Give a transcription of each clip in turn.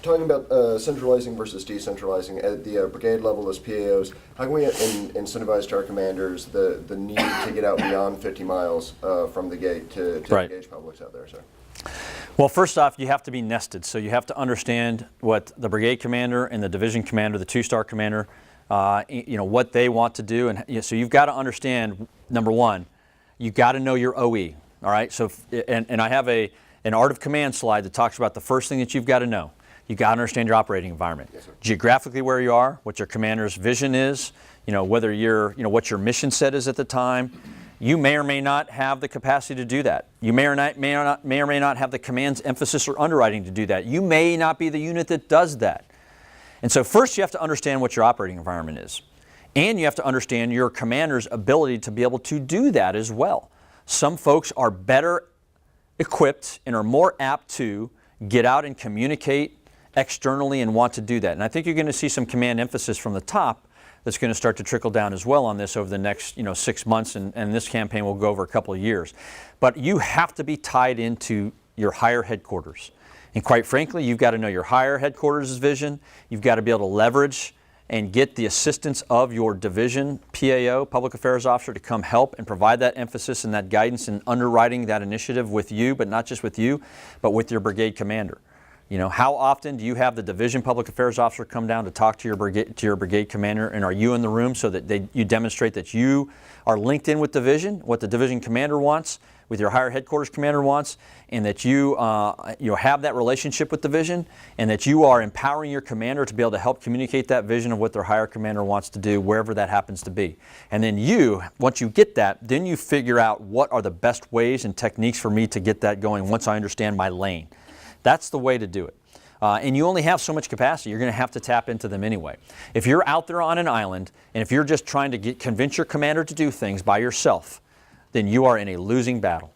Talking about centralizing versus decentralizing at the brigade level as PAOs, how can we incentivize to our commanders the need to get out beyond 50 miles from the gate to engage publics out there, sir? Well, first off, you have to be nested. So you have to understand what the brigade commander and the division commander, the two-star commander, what they want to do. And so you've got to understand, number one, you've got to know your OE. All right. So, and I have an Art of Command slide that talks about the first thing that you've got to know. You've got to understand your operating environment. Yes, sir. Geographically where you are, what your commander's vision is, whether what your mission set is at the time. You may or may not have the capacity to do that. You may or may not have the command's emphasis or underwriting to do that. You may not be the unit that does that. And so first you have to understand what your operating environment is. And you have to understand your commander's ability to be able to do that as well. Some folks are better equipped and are more apt to get out and communicate externally and want to do that. And I think you're going to see some command emphasis from the top that's going to start to trickle down as well on this over the next 6 months, and this campaign will go over a couple of years. But you have to be tied into your higher headquarters. And quite frankly, you've got to know your higher headquarters' vision. You've got to be able to leverage and get the assistance of your division PAO, Public Affairs Officer, to come help and provide that emphasis and that guidance and underwriting that initiative with you, but not just with you, but with your brigade commander. How often do you have the division public affairs officer come down to talk to your brigade commander, and are you in the room so that you demonstrate that you are linked in with division, what the division commander wants, with your higher headquarters commander wants, and that you have that relationship with division, and that you are empowering your commander to be able to help communicate that vision of what their higher commander wants to do wherever that happens to be. And then once you get that, then you figure out what are the best ways and techniques for me to get that going once I understand my lane. That's the way to do it. And you only have so much capacity. You're going to have to tap into them anyway. If you're out there on an island, and if you're just trying to convince your commander to do things by yourself, then you are in a losing battle.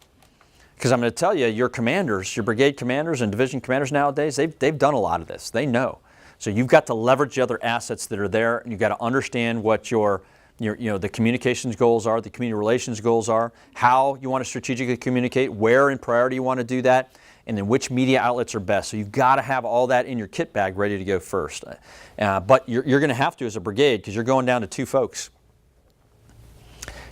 Because I'm going to tell you, your commanders, your brigade commanders and division commanders nowadays, they've done a lot of this. They know. So you've got to leverage the other assets that are there, and you've got to understand what the communications goals are, the community relations goals are, how you want to strategically communicate, where in priority you want to do that, and then which media outlets are best. So you've got to have all that in your kit bag ready to go first. But you're going to have to as a brigade, because you're going down to 2 folks.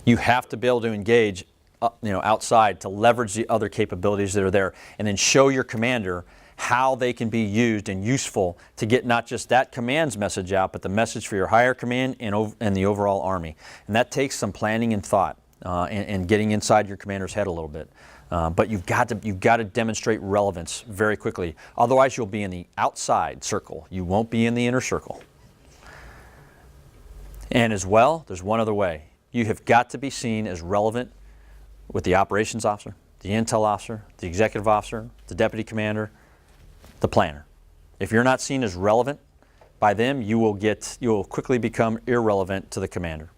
You have to be able to engage outside to leverage the other capabilities that are there, and then show your commander how they can be used and useful to get not just that command's message out, but the message for your higher command and the overall Army. And that takes some planning and thought and getting inside your commander's head a little bit. But you've got to demonstrate relevance very quickly. Otherwise, you'll be in the outside circle. You won't be in the inner circle. And as well, there's one other way. You have got to be seen as relevant with the operations officer, the intel officer, the executive officer, the deputy commander, the planner. If you're not seen as relevant by them, you will quickly become irrelevant to the commander.